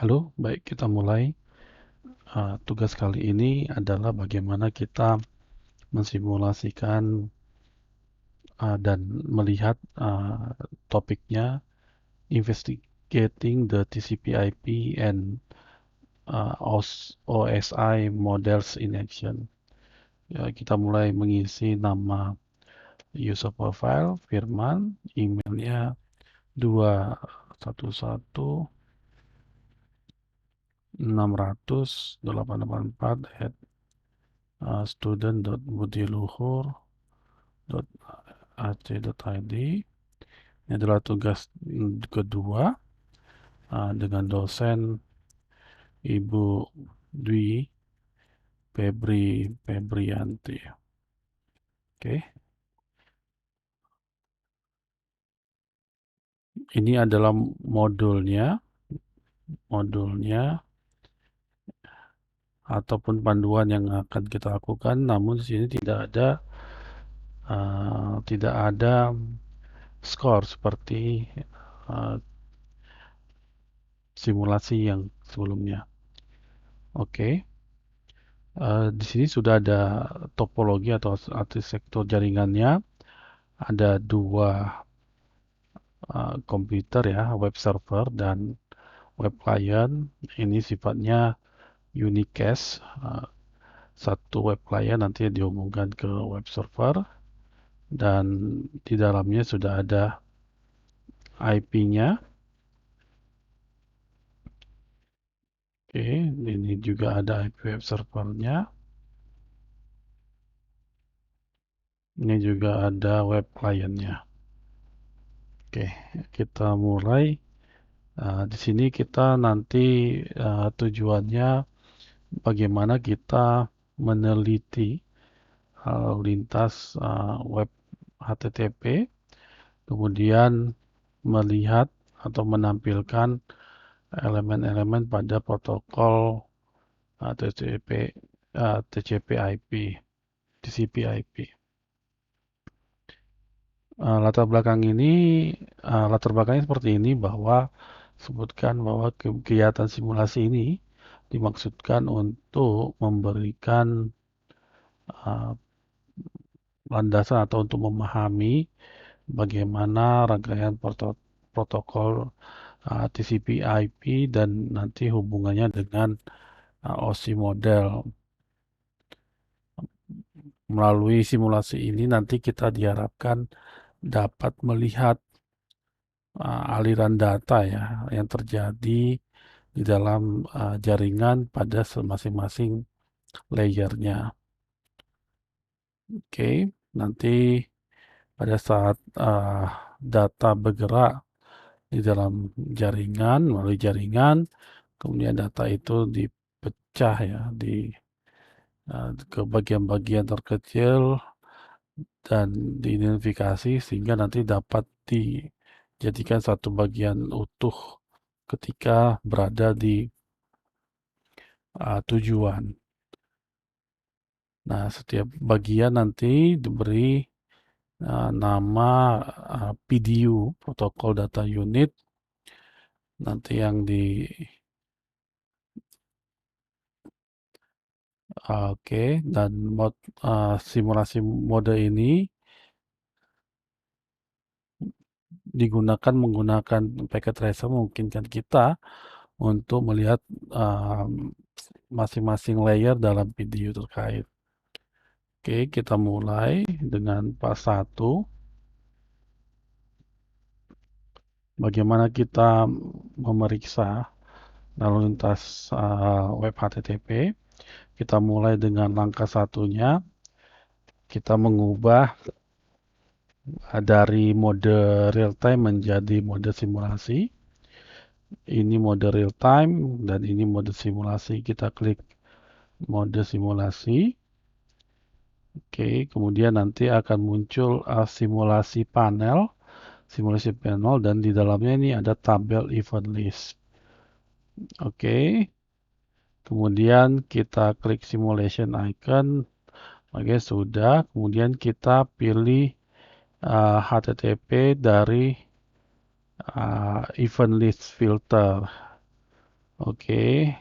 Halo, baik kita mulai. Tugas kali ini adalah bagaimana kita mensimulasikan dan melihat topiknya Investigating the TCP/IP and OSI Models in Action. Ya, kita mulai mengisi nama user profile, Firman, emailnya 211 600 884 student.budiluhur.ac.id. Ini adalah tugas kedua dengan dosen Ibu Dwi Febrianti. Oke, ini adalah modulnya ataupun panduan yang akan kita lakukan. Namun di sini tidak ada skor seperti uh, simulasi yang sebelumnya. Oke, di sini sudah ada topologi atau arsitektur jaringannya. Ada dua komputer ya, web server dan web client. Ini sifatnya unicast. Satu web client nanti dihubungkan ke web server dan di dalamnya sudah ada IP-nya. Oke, ini juga ada IP web servernya. Ini juga ada web clientnya. Oke, kita mulai. Di sini kita nanti tujuannya bagaimana kita meneliti lalu lintas web HTTP, kemudian melihat atau menampilkan elemen-elemen pada protokol TCP, TCP/IP, TCP/IP. Latar belakangnya seperti ini bahwa sebutkan bahwa kegiatan simulasi ini dimaksudkan untuk memberikan uh, landasan atau untuk memahami bagaimana rangkaian protokol TCP/IP dan nanti hubungannya dengan OSI model. Melalui simulasi ini nanti kita diharapkan dapat melihat aliran data ya yang terjadi di dalam jaringan pada masing-masing layernya. Oke, nanti pada saat data bergerak di dalam jaringan, melalui jaringan, kemudian data itu dipecah ya ke bagian-bagian terkecil dan diidentifikasi sehingga nanti dapat dijadikan satu bagian utuh ketika berada di tujuan. Nah, setiap bagian nanti diberi nama PDU, Protocol Data Unit, nanti yang oke, dan simulasi mode ini menggunakan packet tracer memungkinkan kita untuk melihat masing-masing layer dalam video terkait. Oke, kita mulai dengan pas 1. Bagaimana kita memeriksa lalu lintas web HTTP. Kita mulai dengan langkah satunya. Kita mengubah dari mode real time menjadi mode simulasi. Ini mode real time dan ini mode simulasi. Kita klik mode simulasi. Oke, kemudian nanti akan muncul simulasi panel dan di dalamnya ini ada tabel event list. Oke, kemudian kita klik simulation icon. Oke, sudah. Kemudian kita pilih HTTP dari event list filter. Oke,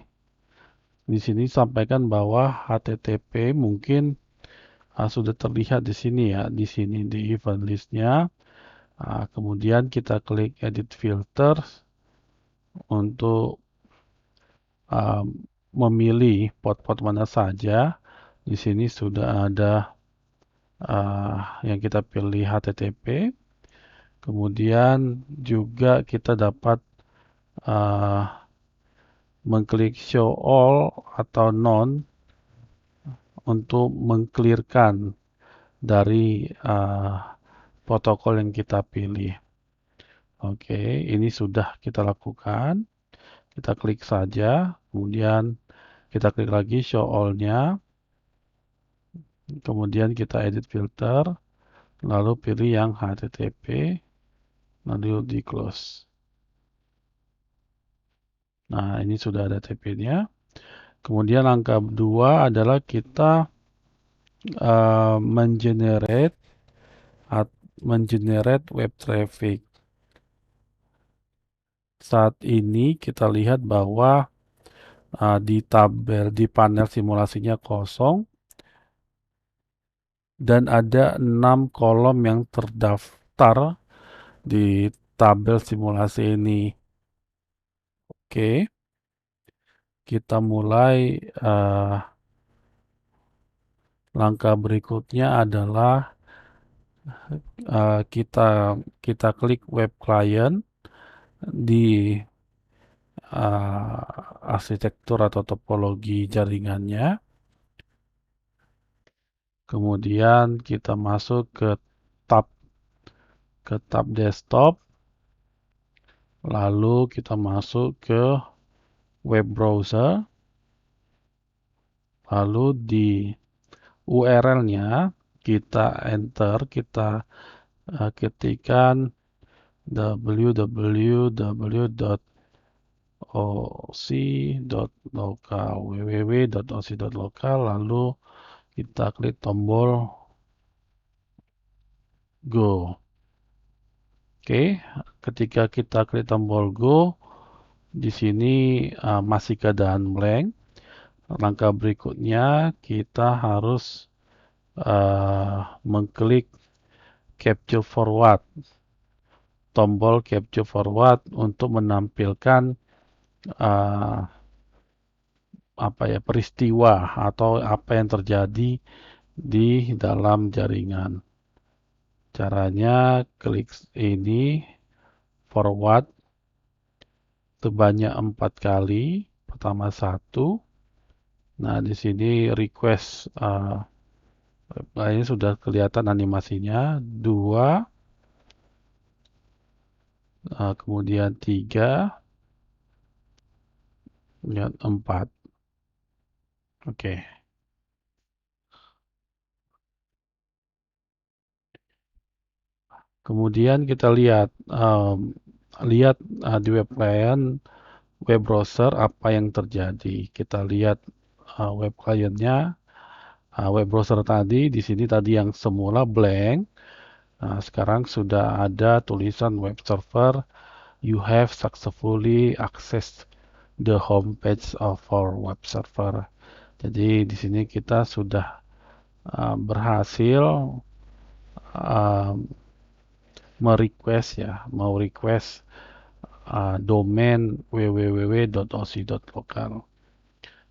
di sini sampaikan bahwa HTTP mungkin sudah terlihat di sini ya, di sini di event listnya. Kemudian kita klik edit filters untuk uh, memilih port-port mana saja. Di sini sudah ada yang kita pilih HTTP. Kemudian juga kita dapat uh, mengklik show all atau none untuk mengclearkan dari protokol yang kita pilih. Oke, ini sudah kita lakukan. Kita klik saja, kemudian kita klik lagi show all-nya, kemudian kita edit filter, lalu pilih yang HTTP, lalu di close. Nah, ini sudah ada TP-nya. Kemudian langkah kedua adalah kita mengenerate web traffic. Saat ini kita lihat bahwa di panel simulasinya kosong dan ada 6 kolom yang terdaftar di tabel simulasi ini. Oke, kita mulai. Langkah berikutnya adalah kita klik web client di arsitektur atau topologi jaringannya. Kemudian kita masuk tab ke tab desktop, lalu kita masuk ke web browser, lalu di URL-nya kita enter, kita ketikkan www.oc.local www.oc.local, lalu kita klik tombol go. Oke, ketika kita klik tombol go, di sini masih keadaan blank. Langkah berikutnya kita harus mengklik capture forward, tombol capture forward untuk menampilkan uh, peristiwa atau apa yang terjadi di dalam jaringan. Caranya klik ini forward sebanyak 4 kali. Pertama 1. Nah, di sini request ini sudah kelihatan animasinya. 2, kemudian 3, kemudian 4. Oke. Kemudian kita lihat di web client, web browser apa yang terjadi. Kita lihat web clientnya, web browser tadi di sini tadi yang semula blank. Nah, sekarang sudah ada tulisan web server, you have successfully accessed the homepage of our web server. Jadi di sini kita sudah berhasil uh, mau request domain www.oc.local.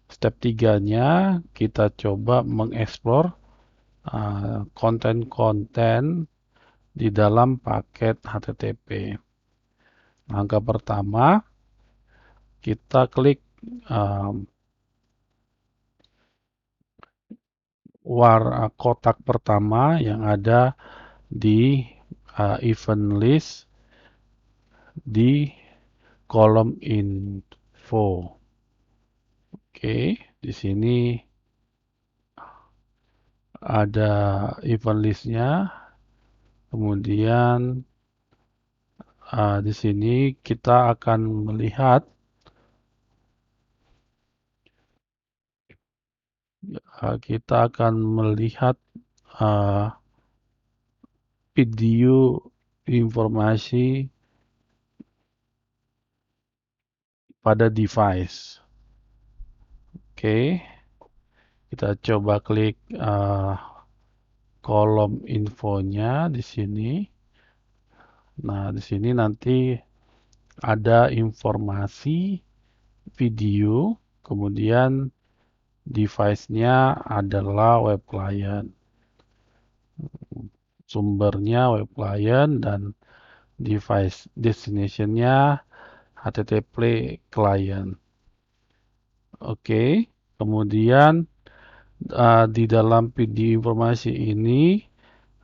Step 3-nya kita coba mengeksplor konten-konten di dalam paket HTTP. Langkah pertama, kita klik kotak pertama yang ada di event list di kolom info. Oke, di sini ada event listnya. Kemudian di sini kita akan melihat uh, video informasi pada device. Oke, kita coba klik kolom infonya di sini. Nah, di sini nanti ada informasi video, kemudian device-nya adalah web client. Sumbernya web client dan device destination-nya HTTP client. Oke, kemudian di dalam video informasi ini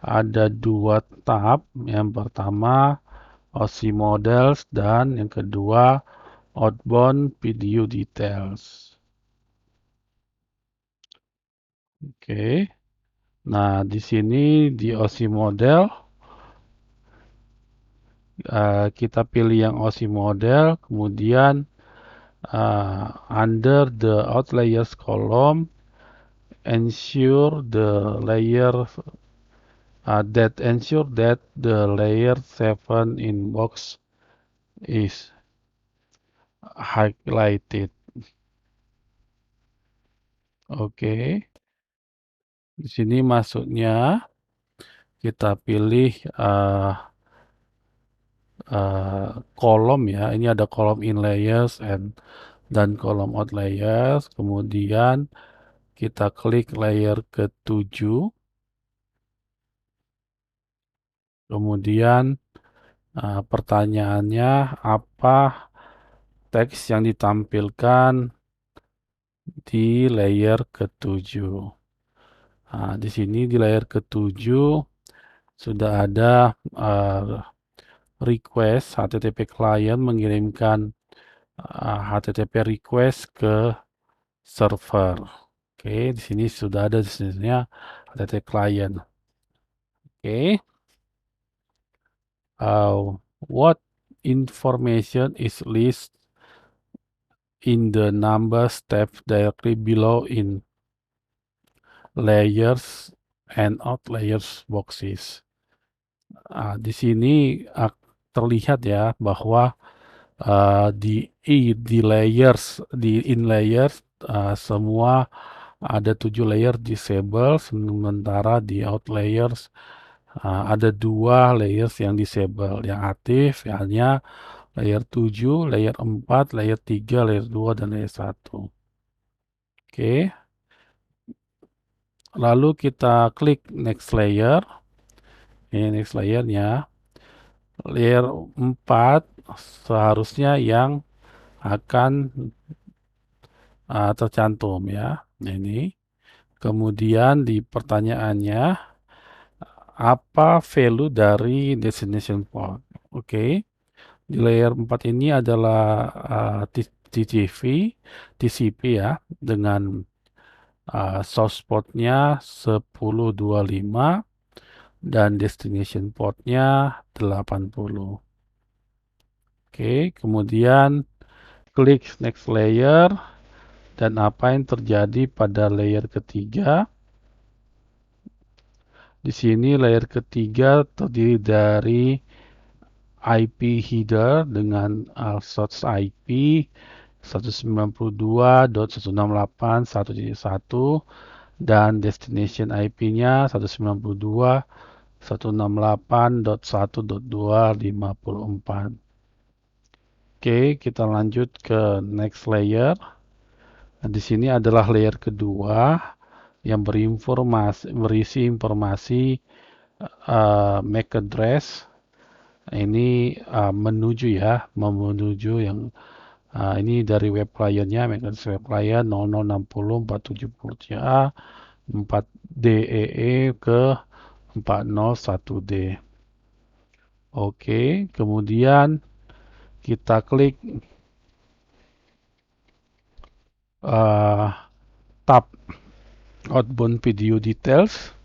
ada dua tab. Yang pertama OC Models dan yang kedua Outbound Video Details. Oke, nah di sini di OC Model kita pilih yang OC Model, kemudian under the Outliers column ensure the layer ensure that the layer 7 inbox is highlighted. Oke, di sini maksudnya kita pilih kolom ya. Ini ada kolom in layers dan kolom out layers. Kemudian kita klik layer ke-7. Kemudian pertanyaannya apa teks yang ditampilkan di layer ke-7. Nah, di sini di layer ke-7 sudah ada request HTTP client mengirimkan HTTP request ke server. Oke, di sini sudah ada destinasinya HTTP client. Oke. What information is listed in the numbers tab directly below in layers and out layers boxes. Di sini terlihat ya bahwa di layers di in layers semua ada 7 layer disable, sementara di out layers ada 2 layers yang disable. Yang aktif hanya layer 7, layer 4, layer 3, layer 2, dan layer 1. Oke. Lalu kita klik next layer. Ini next layernya. Layer 4 seharusnya yang akan tercantum ya. Ini. Kemudian di pertanyaannya, apa value dari destination port? Oke. Di layer 4 ini adalah TCP ya, dengan source portnya 1025 dan destination portnya 80. Oke, kemudian klik next layer dan apa yang terjadi pada layer ketiga? Di sini layer ketiga terdiri dari IP header dengan source IP 192.168.1.1 dan destination IP-nya 192.168.1.254. Oke, kita lanjut ke next layer. Nah, di sini adalah layer kedua yang berisi informasi MAC address. Ini menuju yang ini dari web client-nya, MAC address web client 0060.470.a 4DEE ke 401D. Oke, kemudian kita klik tab Outbound Video Details.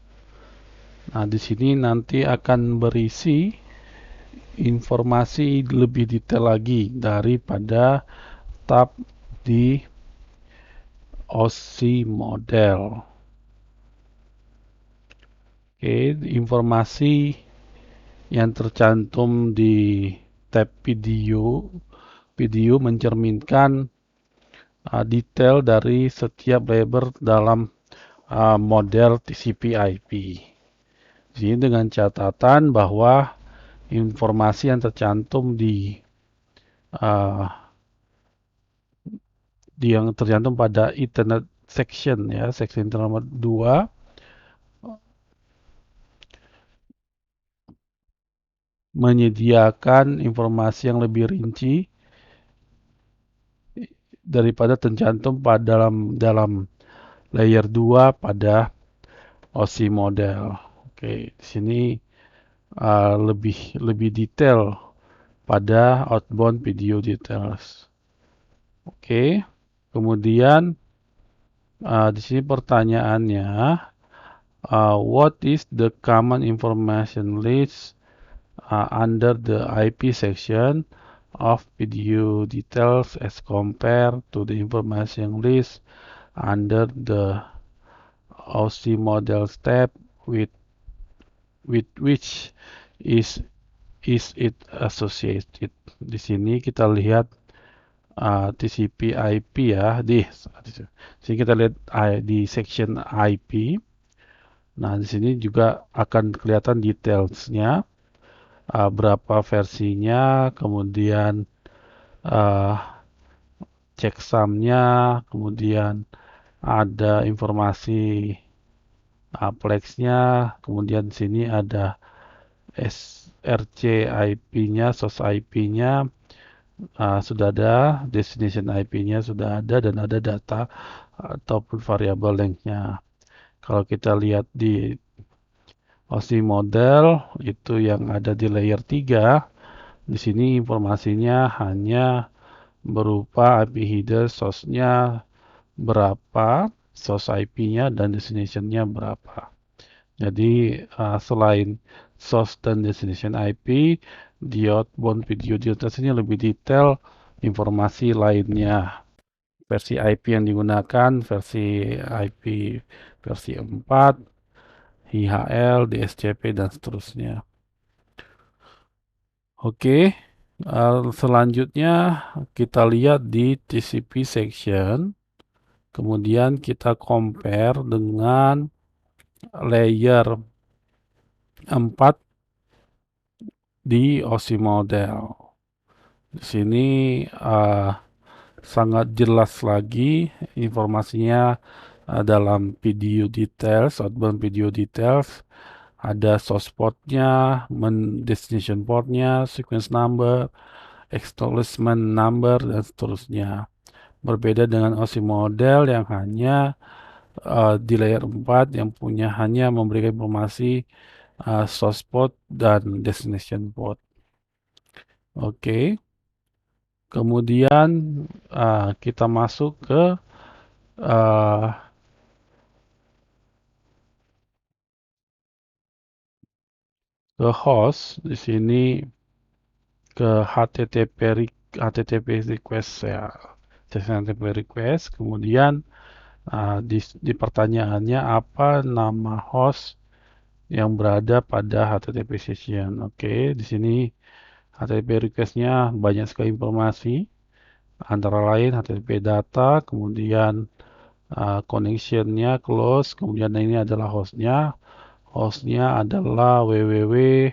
Nah, di sini nanti akan berisi informasi lebih detail lagi daripada tab di OC Model. Oke, informasi yang tercantum di tab video video mencerminkan detail dari setiap layer dalam model TCP/IP. Jadi dengan catatan bahwa informasi yang tercantum uh, yang tercantum pada Ethernet section ya, section Ethernet nomor 2 menyediakan informasi yang lebih rinci daripada tercantum pada dalam layer 2 pada OSI model. Oke, di sini lebih lebih detail pada outbound video details. Oke, kemudian di sini pertanyaannya, what is the common information list under the IP section of video details as compared to the information list under the OC model step with which is it associated. Di sini kita lihat TCP IP ya di sini kita lihat di section IP. Nah, di sini juga akan kelihatan detailsnya, berapa versinya, kemudian uh, checksumnya, kemudian ada informasi plexnya, kemudian di sini ada SRC IP-nya, source IP-nya sudah ada, destination IP-nya sudah ada, dan ada data ataupun variabel length-nya. Kalau kita lihat di OSI model itu yang ada di layer 3, di sini informasinya hanya berupa IP header, source-nya berapa, source IP-nya dan destination-nya berapa. Jadi selain source dan destination IP, di outbound video details ini lebih detail informasi lainnya. Versi IP yang digunakan, versi IP versi 4, IHL, DSCP, dan seterusnya. Oke, selanjutnya kita lihat di TCP section. Kemudian kita compare dengan layer 4 di OSI model. Di sini sangat jelas lagi informasinya dalam video details, outbound video details. Ada source portnya, destination portnya, sequence number, acknowledgement number, dan seterusnya. Berbeda dengan OSI model yang hanya di layer 4 yang punya hanya memberikan informasi source port dan destination port. Oke. Kemudian kita masuk uh, ke host. Di sini ke HTTP request ya. HTTP request. Kemudian di pertanyaannya apa nama host yang berada pada HTTP session. Oke, di sini HTTP request-nya banyak sekali informasi, antara lain HTTP data, kemudian connection-nya close, kemudian ini adalah host-nya. Host-nya adalah www.oc.local.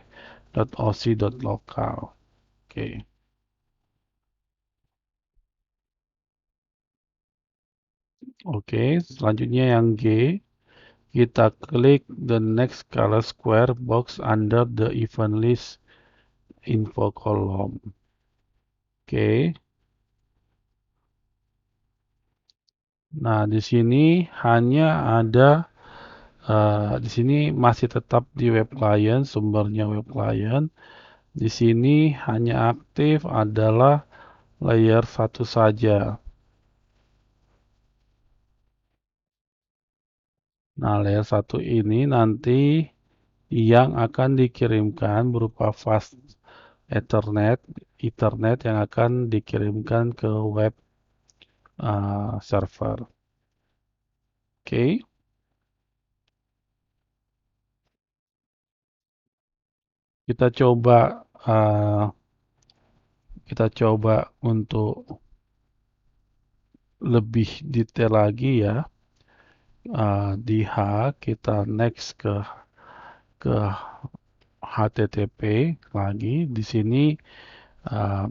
Oke. Oke, selanjutnya yang G. Kita klik the next color square box under the event list info column. Oke. Nah, di sini hanya ada di sini masih tetap di web client, sumbernya web client. Di sini hanya aktif adalah layer 1 saja. Nah, layer 1 ini nanti yang akan dikirimkan berupa fast Ethernet yang akan dikirimkan ke web server. Oke. Kita coba Kita coba untuk lebih detail lagi ya. Di H kita next ke HTTP lagi. Di sini uh,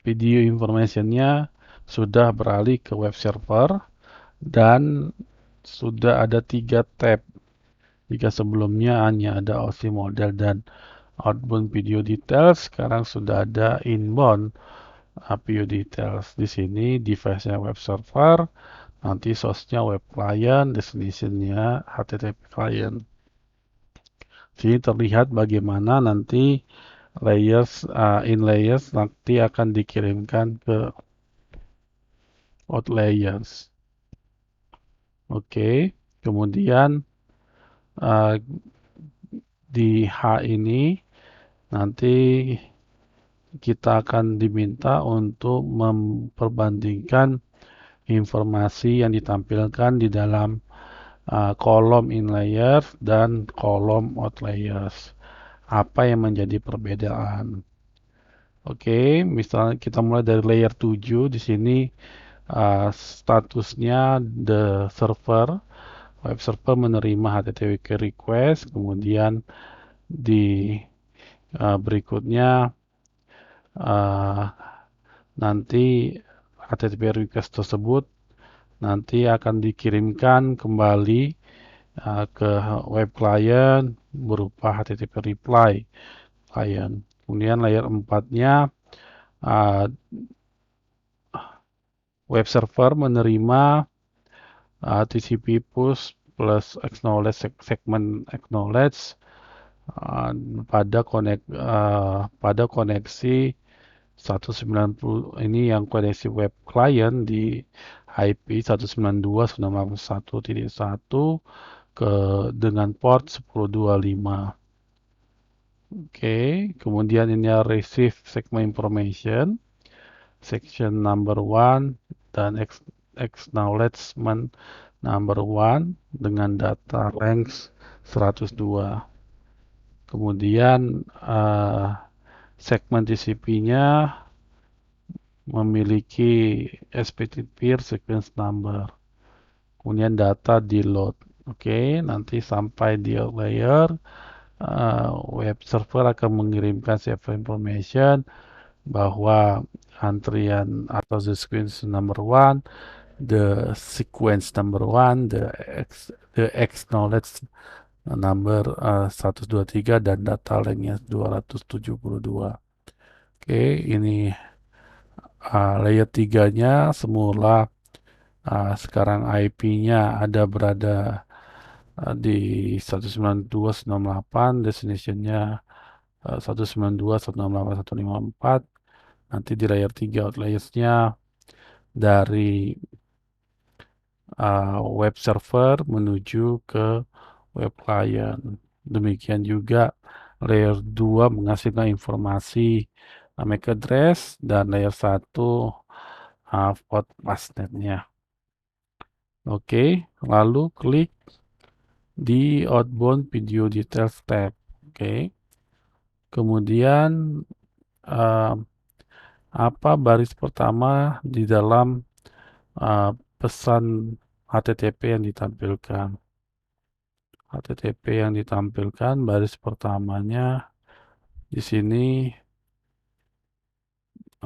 video informationnya sudah beralih ke web server dan sudah ada 3 tab. Jika sebelumnya hanya ada OC model dan outbound video details, sekarang sudah ada inbound video details. Di sini device-nya web server, nanti source-nya web client, destination-nya HTTP client. Sini terlihat bagaimana nanti in layers nanti akan dikirimkan ke out layers. Oke, kemudian uh, di H ini nanti kita akan diminta untuk memperbandingkan informasi yang ditampilkan di dalam kolom in layers dan kolom out layers. Apa yang menjadi perbedaan? Oke, misalnya kita mulai dari layer 7 di sini statusnya the server, web server menerima HTTP request, kemudian di berikutnya uh, nanti HTTP request tersebut nanti akan dikirimkan kembali ke web client berupa HTTP reply client. Kemudian layer 4-nya uh, web server menerima TCP push plus acknowledge segment acknowledge uh, pada koneksi 190 ini yang koneksi web client di IP 192.168.1 ke dengan port 1025. Oke, kemudian ini receive segment information section number 1 dan acknowledgement number 1 dengan data length 102. Kemudian segmen TCP-nya memiliki SPT peer sequence number. Kemudian data di load. Oke, nanti sampai di layer web server akan mengirimkan server information bahwa antrian atau the sequence number 1, the acknowledge number 123 dan data lengthnya 272. Oke, ini layer 3-nya semula sekarang IP-nya ada berada di 192.168, destination-nya 192.168.154. Nanti di layer 3 outliers-nya dari web server menuju ke web client. Demikian juga layer 2 menghasilkan informasi MAC address dan layer 1 port fastnet-nya. Oke, lalu klik di outbound video details tab. Oke. Kemudian apa baris pertama di dalam pesan HTTP yang ditampilkan. HTTP yang ditampilkan baris pertamanya di sini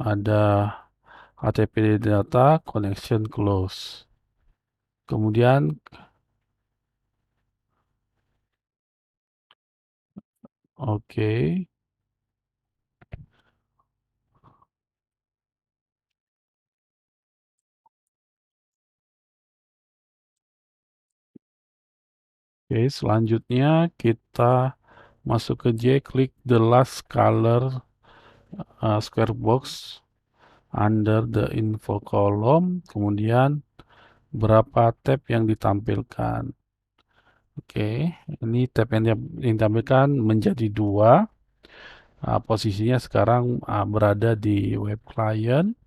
ada HTTP data connection close. Kemudian oke. Oke, selanjutnya kita masuk ke J, klik the last color square box under the info column, kemudian berapa tab yang ditampilkan. Oke, ini tab yang ditampilkan menjadi 2. Posisinya sekarang berada di web client.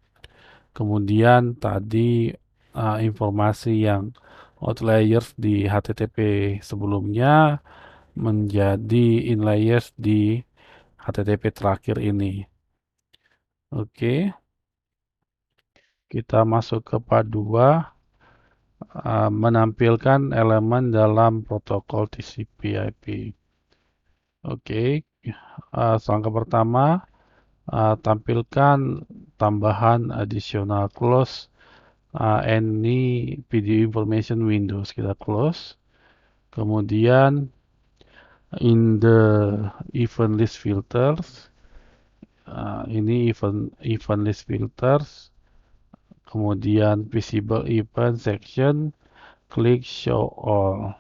Kemudian tadi informasi yang outliers di HTTP sebelumnya menjadi inlayers di HTTP terakhir ini. Oke, kita masuk ke part 2, menampilkan elemen dalam protokol TCP/IP. Oke, langkah pertama, tampilkan tambahan additional close any video information windows, kita close. Kemudian in the event list filters, ini event list filters, kemudian visible event section, klik show all.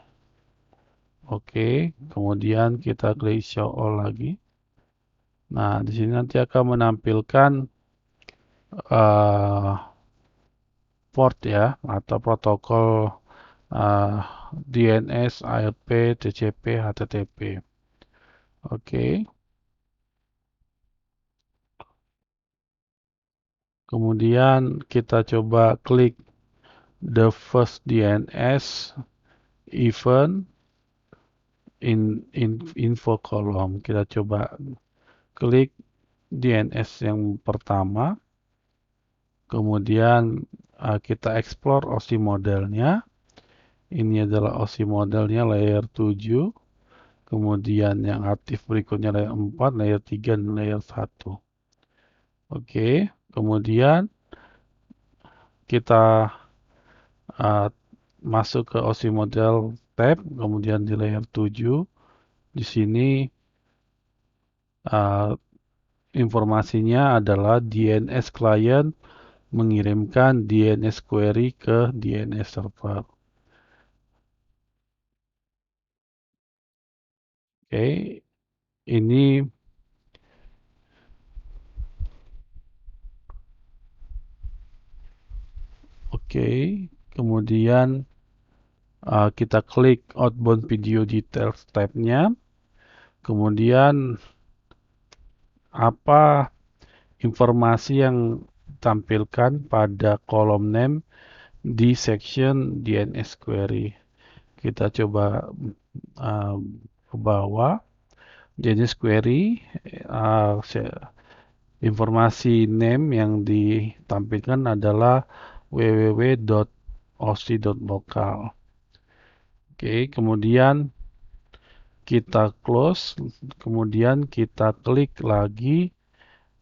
Oke, kemudian kita klik show all lagi. Nah, di sini nanti akan menampilkan uh, port ya, atau protokol uh, DNS, ARP, TCP, HTTP. Oke, kemudian kita coba klik the first DNS event in info column. Kita coba klik DNS yang pertama, kemudian kita explore OSI modelnya. Ini adalah OSI modelnya layer 7, kemudian yang aktif berikutnya layer 4, layer 3, dan layer 1. Oke, kemudian kita uh, masuk ke OSI model tab, kemudian di layer 7. Di sini uh, informasinya adalah DNS client mengirimkan DNS query ke DNS server. Oke, ini oke. Kemudian kita klik outbound video details tab-nya. Kemudian apa informasi yang ditampilkan pada kolom name di section DNS query. Kita coba ke bawah. DNS query, informasi name yang ditampilkan adalah www.osi.local. Oke, kemudian kita close, kemudian kita klik lagi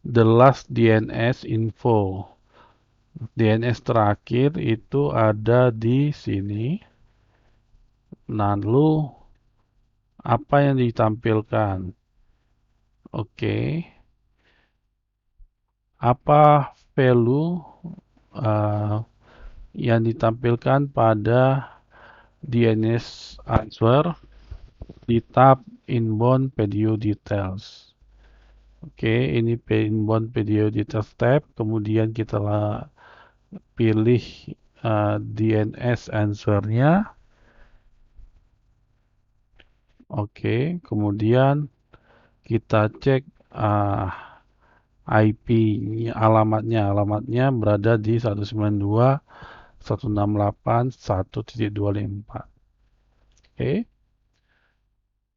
the last DNS info. DNS terakhir itu ada di sini. Lalu apa yang ditampilkan? Oke, apa value yang ditampilkan pada DNS answer di tab inbound video details. Oke, ini inbound video details tab. Kemudian kita pilih DNS answer-nya. Oke, kemudian kita cek IP alamatnya berada di 192.168.1.25. Oke,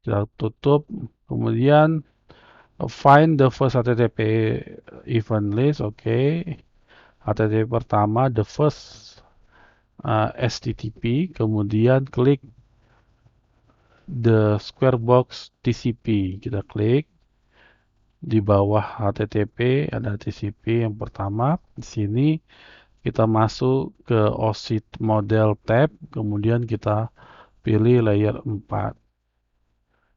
kita tutup. Kemudian find the first HTTP event list. Oke, HTTP pertama the first HTTP. Kemudian klik the square box TCP. Kita klik di bawah HTTP ada TCP yang pertama. Di sini kita masuk ke OSI model tab, kemudian kita pilih layer 4.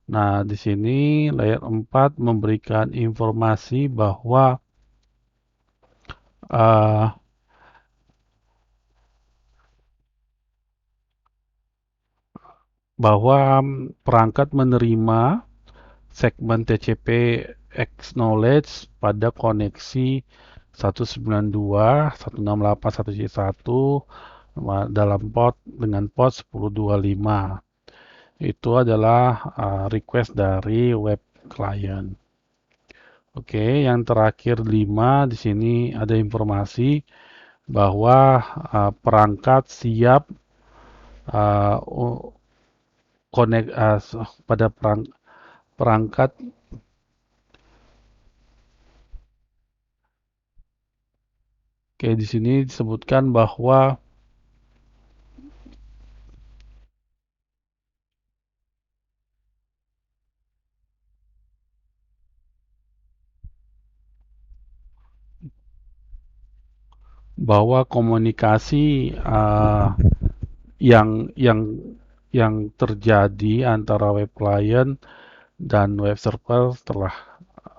Nah, di sini layer 4 memberikan informasi bahwa uh, perangkat menerima segmen TCP acknowledge pada koneksi 192.168.1.1 dalam port dengan port 1025. Itu adalah request dari web client. Oke, yang terakhir 5 di sini ada informasi bahwa perangkat siap pada perangkat Oke, di sini disebutkan bahwa komunikasi yang terjadi antara web client dan web server telah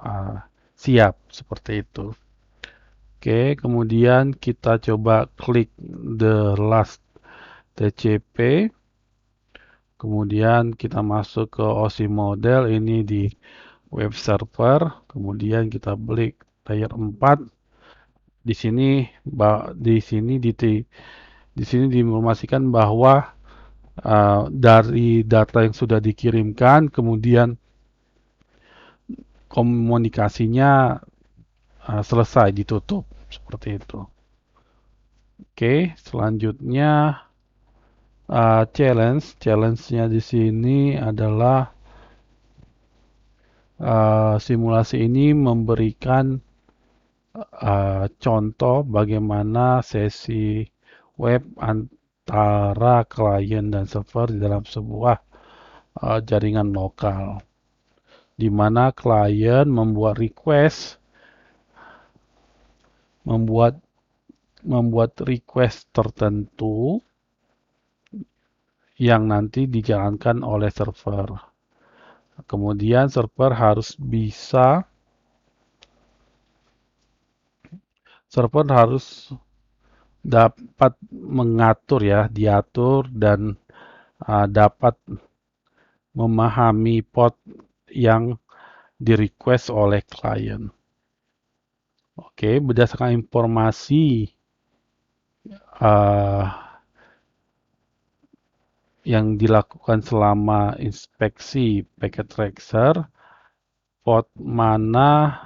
uh, siap seperti itu. Oke, kemudian kita coba klik the last TCP. Kemudian kita masuk ke OSI model ini di web server. Kemudian kita klik layer 4. Di sini di sini diinformasikan bahwa dari data yang sudah dikirimkan, kemudian komunikasinya selesai ditutup seperti itu. Oke, selanjutnya challenge-nya di sini adalah simulasi ini memberikan contoh bagaimana sesi web antara klien dan server di dalam sebuah jaringan lokal, di mana klien membuat request tertentu yang nanti dijalankan oleh server. Kemudian server harus dapat diatur dan dapat memahami port yang di-request oleh klien. Oke, berdasarkan informasi uh, yang dilakukan selama inspeksi packet tracer, port mana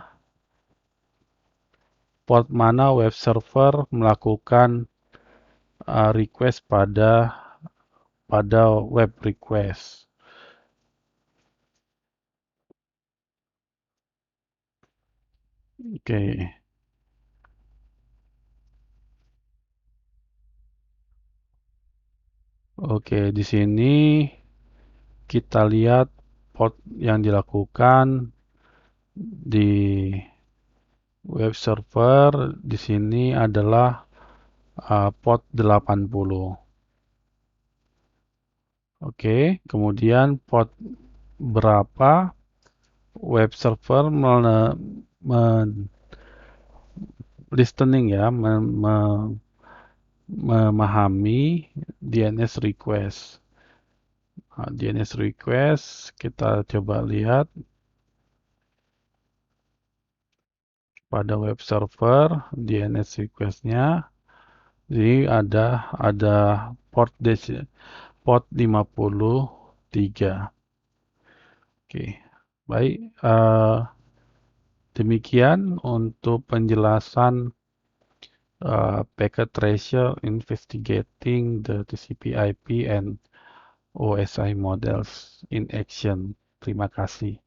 web server melakukan request pada web request. Oke. Oke, di sini kita lihat port yang dilakukan di web server di sini adalah port 80. Oke, kemudian port berapa web server listening ya, memahami DNS request. Nah, DNS request kita coba lihat pada web server DNS requestnya. Jadi ada port 53. Oke, baik. Demikian untuk penjelasan packet tracer investigating the TCP/IP and OSI models in action. Terima kasih.